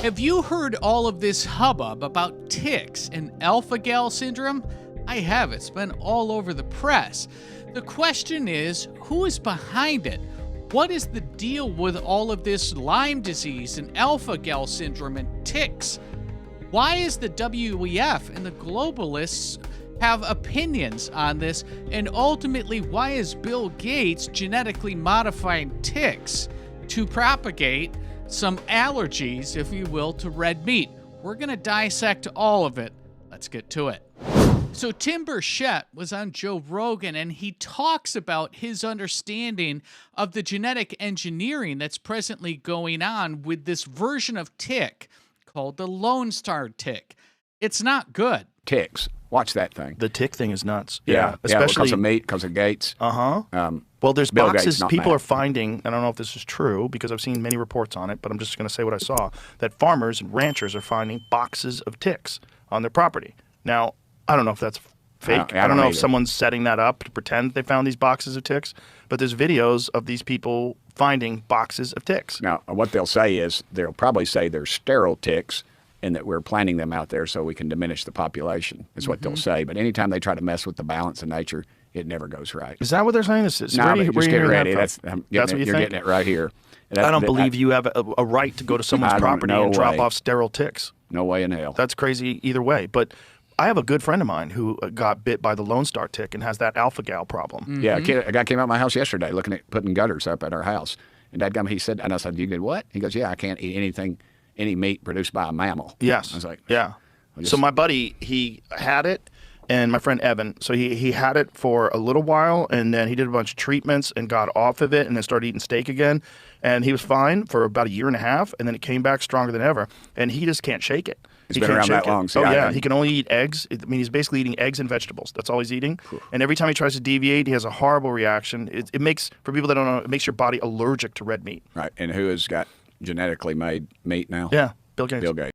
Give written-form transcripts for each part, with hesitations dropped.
Have you heard all of this hubbub about ticks and alpha-gal syndrome? I have. It's been all over the press. The question is, who is behind it? What is the deal with all of this Lyme disease and alpha-gal syndrome and ticks? Why is the WEF and the globalists have opinions on this? And ultimately, why is Bill Gates genetically modifying ticks to propagate some allergies, if you will, to red meat? We're going to dissect all of it. Let's get to it. So Tim Burchett was on Joe Rogan, and he talks about his understanding of the genetic engineering that's presently going on with this version of tick called the Lone Star tick. It's not good. Ticks. Watch that thing. The tick thing is nuts. Especially because of meat, because of Gates. Well, there's Bill boxes Gates, people Matt. are finding. I don't know if this is true because I've seen many reports on it, but I'm just going to say what I saw. That farmers and ranchers are finding boxes of ticks on their property. Now, I don't know if that's fake. I don't know if someone's setting that up to pretend they found these boxes of ticks, but there's videos of these people finding boxes of ticks. Now, what they'll say is they'll probably say they're sterile ticks and that we're planting them out there so we can diminish the population, is what they'll say. But anytime they try to mess with the balance of nature, it never goes right. Is that what they're saying this is? No, Where but just get ready. That's what you you're think? getting it right here. I don't believe you have a right to go to someone's property and drop off sterile ticks. No way in hell. That's crazy either way. But I have a good friend of mine who got bit by the Lone Star tick and has that alpha-gal problem. Yeah, a guy came out of my house yesterday looking at putting gutters up at our house. And that guy, he said, and I said, you did what? He goes, yeah, I can't eat any meat produced by a mammal. Yes. I was like, yeah. So my buddy, he had it, and my friend Evan, so he had it for a little while, and then he did a bunch of treatments and got off of it and then started eating steak again. And he was fine for about a year and a half, and then it came back stronger than ever. And he just can't shake it. It's been around that long. Oh, yeah. He can only eat eggs. I mean, he's basically eating eggs and vegetables. That's all he's eating. And every time he tries to deviate, he has a horrible reaction. It makes, for people that don't know, it makes your body allergic to red meat. Right. And who has got genetically made meat now? Yeah, Bill Gates. Bill Gates.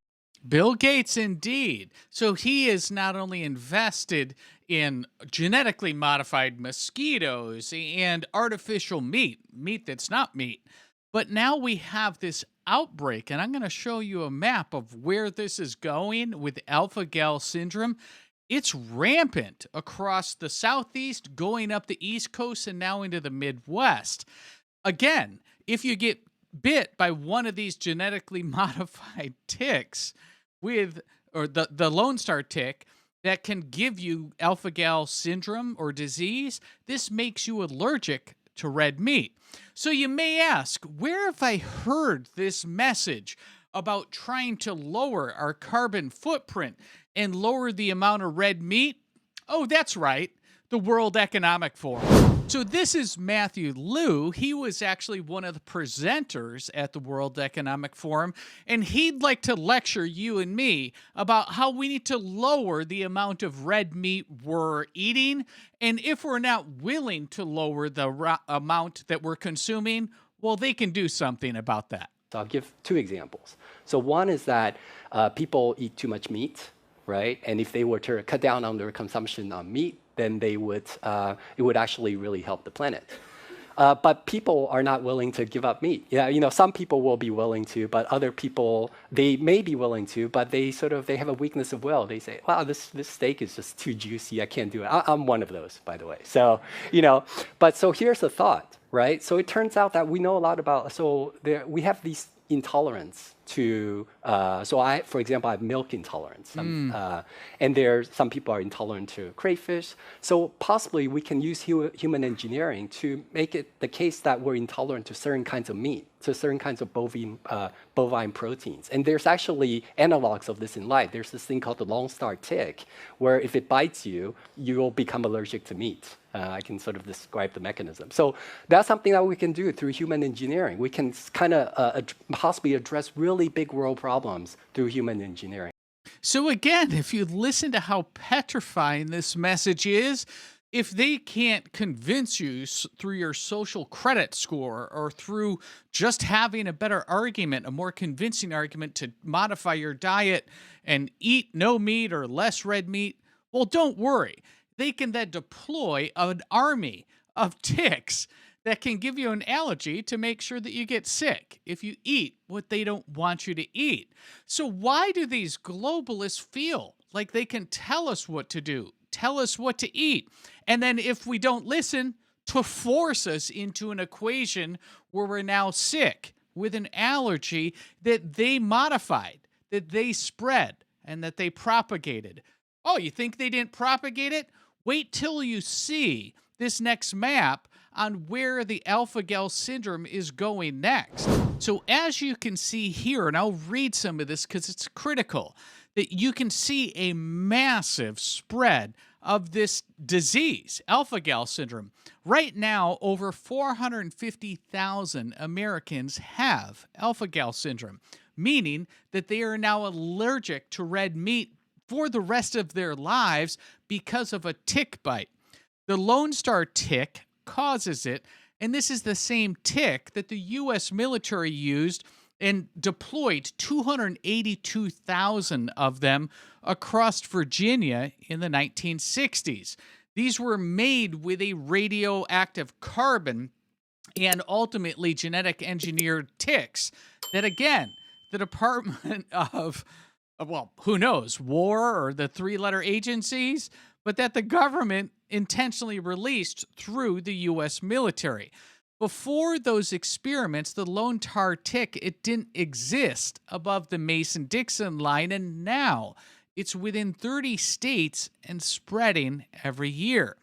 Bill Gates, indeed. So he is not only invested in genetically modified mosquitoes and artificial meat that's not meat, but now we have this outbreak, and I'm going to show you a map of where this is going with alpha-gal syndrome. It's rampant across the southeast, going up the east coast, and now into the Midwest. Again, if you get bit by one of these genetically modified ticks or the Lone Star tick that can give you alpha-gal syndrome or disease, this makes you allergic to red meat. So you may ask, where have I heard this message about trying to lower our carbon footprint and lower the amount of red meat? Oh, that's right, the World Economic Forum. So this is Matthew Liu. He was actually one of the presenters at the World Economic Forum, and he'd like to lecture you and me about how we need to lower the amount of red meat we're eating, and if we're not willing to lower the amount that we're consuming, well, they can do something about that. So I'll give two examples. So one is that people eat too much meat, right? And if they were to cut down on their consumption on meat, then they would, it would actually really help the planet. But people are not willing to give up meat. Yeah, some people will be willing to, but other people, they may be willing to, but they have a weakness of will. They say, wow, this steak is just too juicy. I can't do it. I'm one of those, by the way. So, but so here's the thought, right? So it turns out that we know a lot about, we have these intolerance to, for example, I have milk intolerance. And some people are intolerant to crayfish. So possibly we can use human engineering to make it the case that we're intolerant to certain kinds of meat, to certain kinds of bovine proteins. And there's actually analogs of this in life. There's this thing called the Lone Star tick, where if it bites you, you will become allergic to meat. I can sort of describe the mechanism. So that's something that we can do through human engineering. We can kind of possibly address really big world problems through human engineering. So again, if you listen to how petrifying this message is, if they can't convince you through your social credit score or through just having a better argument, a more convincing argument to modify your diet and eat no meat or less red meat, well, don't worry. They can then deploy an army of ticks that can give you an allergy to make sure that you get sick if you eat what they don't want you to eat. So, why do these globalists feel like they can tell us what to do, tell us what to eat, and then if we don't listen, to force us into an equation where we're now sick with an allergy that they modified, that they spread, and that they propagated? Oh, you think they didn't propagate it? Wait till you see this next map on where the alpha-gal syndrome is going next. So as you can see here, and I'll read some of this because it's critical, that you can see a massive spread of this disease, alpha-gal syndrome. Right now, over 450,000 Americans have alpha-gal syndrome, meaning that they are now allergic to red meat for the rest of their lives because of a tick bite. The Lone Star tick causes it, and this is the same tick that the U.S. military used and deployed 282,000 of them across Virginia in the 1960s. These were made with a radioactive carbon and ultimately genetic engineered ticks that, again, the Department of, well, who knows, war or the three-letter agencies, but that the government intentionally released through the U.S. military. Before those experiments, the lone tar tick, it didn't exist above the Mason-Dixon line, and now it's within 30 states and spreading every year.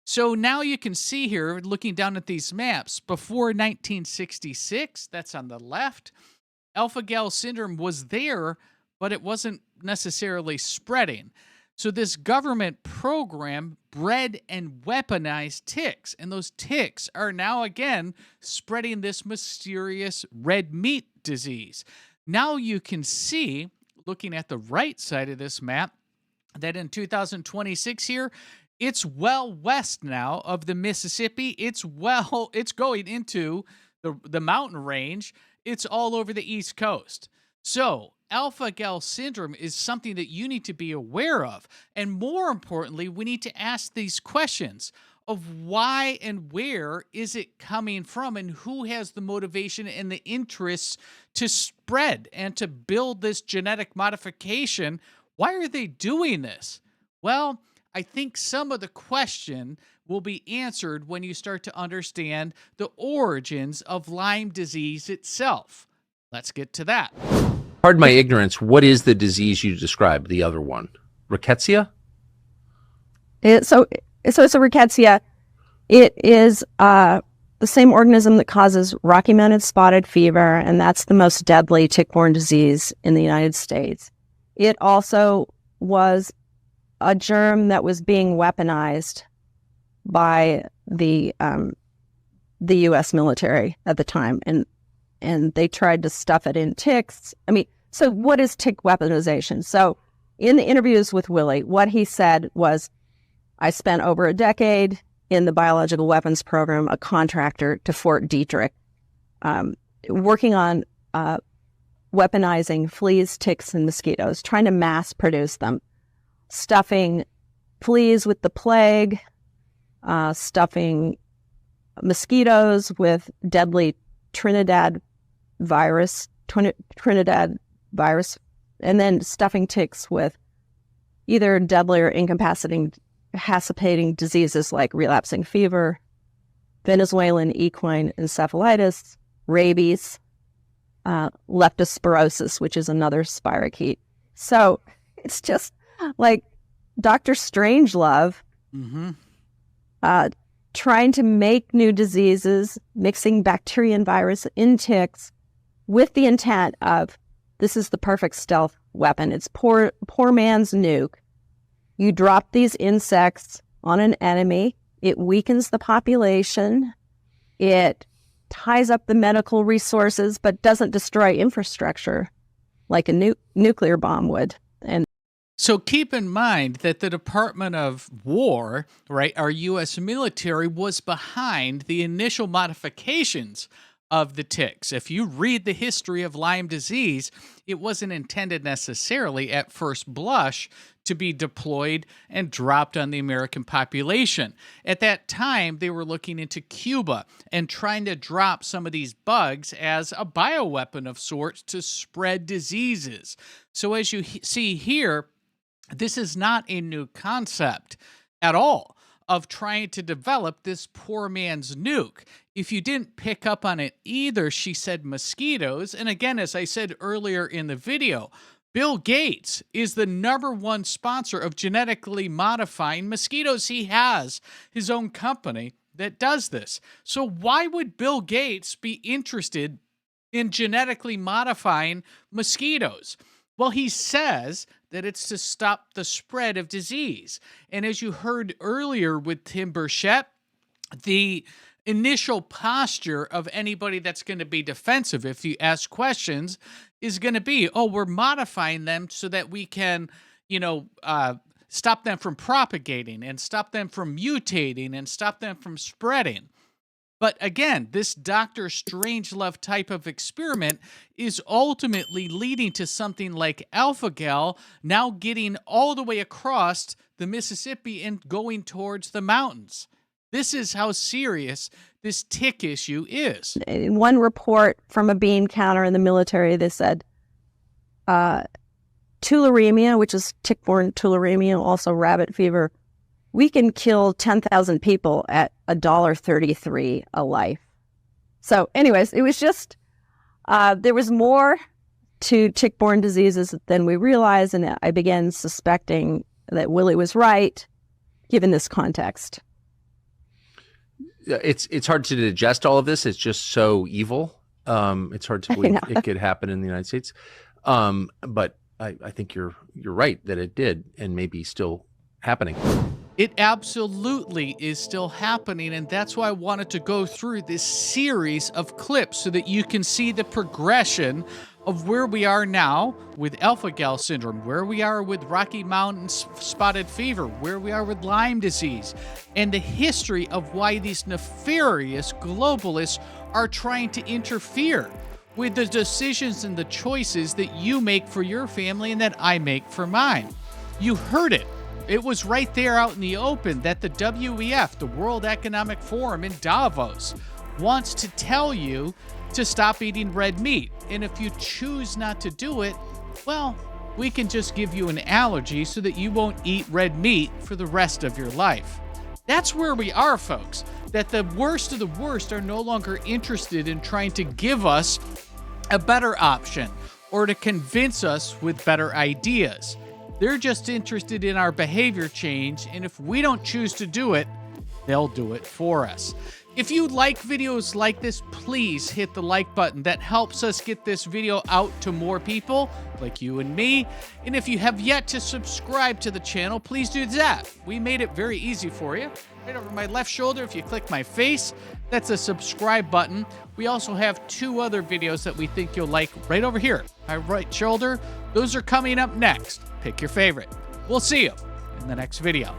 So now you can see here, looking down at these maps, before 1966, that's on the left, alpha-gal syndrome was there, but it wasn't necessarily spreading. So this government program bred and weaponized ticks, and those ticks are now again spreading this mysterious red meat disease. Now you can see, looking at the right side of this map, that in 2026 here, it's well west now of the Mississippi. It's going into the mountain range. It's all over the East Coast. So alpha-gal syndrome is something that you need to be aware of. And more importantly, we need to ask these questions of why and where is it coming from, and who has the motivation and the interests to spread and to build this genetic modification. Why are they doing this? Well, I think some of the question will be answered when you start to understand the origins of Lyme disease itself. Let's get to that. Pardon my ignorance, what is the disease you described, the other one? Rickettsia? So it's a rickettsia. It is the same organism that causes Rocky Mountain spotted fever, and that's the most deadly tick-borne disease in the United States. It also was a germ that was being weaponized by the U.S. military at the time, and they tried to stuff it in ticks. I mean, so what is tick weaponization? So in the interviews with Willie, what he said was, I spent over a decade in the biological weapons program, a contractor to Fort Detrick, working on weaponizing fleas, ticks, and mosquitoes, trying to mass produce them, stuffing fleas with the plague, stuffing mosquitoes with deadly Trinidad virus, and then stuffing ticks with either deadly or incapacitating diseases like relapsing fever, Venezuelan equine encephalitis, rabies, leptospirosis, which is another spirochete. So it's just like Dr. Strangelove trying to make new diseases, mixing bacteria and virus in ticks with the intent of, this is the perfect stealth weapon. It's poor man's nuke. You drop these insects on an enemy. It weakens the population. It ties up the medical resources, but doesn't destroy infrastructure like a nuclear bomb would. And so keep in mind that the Department of War, right, our U.S. military, was behind the initial modifications of the ticks. If you read the history of Lyme disease, it wasn't intended necessarily at first blush to be deployed and dropped on the American population. At that time, they were looking into Cuba and trying to drop some of these bugs as a bioweapon of sorts to spread diseases. So as you see here, this is not a new concept at all of trying to develop this poor man's nuke. If you didn't pick up on it either, she said mosquitoes. And again, as I said earlier in the video, Bill Gates is the #1 sponsor of genetically modifying mosquitoes. He has his own company that does this. So why would Bill Gates be interested in genetically modifying mosquitoes? Well, he says that it's to stop the spread of disease. And as you heard earlier with Tim Burchett, the initial posture of anybody that's going to be defensive, if you ask questions, is going to be, oh, we're modifying them so that we can, stop them from propagating and stop them from mutating and stop them from spreading. But again, this Dr. Strangelove type of experiment is ultimately leading to something like alpha-gal now getting all the way across the Mississippi and going towards the mountains. This is how serious this tick issue is. In one report from a bean counter in the military, they said tularemia, which is tick-borne tularemia, also rabbit fever, we can kill 10,000 people at $1.33 a life. So anyways, it was just, there was more to tick-borne diseases than we realized, and I began suspecting that Willie was right, given this context. It's hard to digest all of this. It's just so evil. It's hard to believe it could happen in the United States. But I think you're right that it did, and maybe still happening. It absolutely is still happening, and that's why I wanted to go through this series of clips so that you can see the progression of where we are now with alpha-gal syndrome, where we are with Rocky Mountain spotted fever, where we are with Lyme disease, and the history of why these nefarious globalists are trying to interfere with the decisions and the choices that you make for your family and that I make for mine. You heard it. It was right there out in the open that the WEF, the World Economic Forum in Davos, wants to tell you to stop eating red meat. And if you choose not to do it, well, we can just give you an allergy so that you won't eat red meat for the rest of your life. That's where we are, folks, that the worst of the worst are no longer interested in trying to give us a better option or to convince us with better ideas. They're just interested in our behavior change, and if we don't choose to do it, they'll do it for us. If you like videos like this, please hit the like button. That helps us get this video out to more people like you and me. And if you have yet to subscribe to the channel, please do that. We made it very easy for you. Right over my left shoulder, if you click my face, that's a subscribe button. We also have 2 other videos that we think you'll like right over here, my right shoulder. Those are coming up next. Pick your favorite. We'll see you in the next video.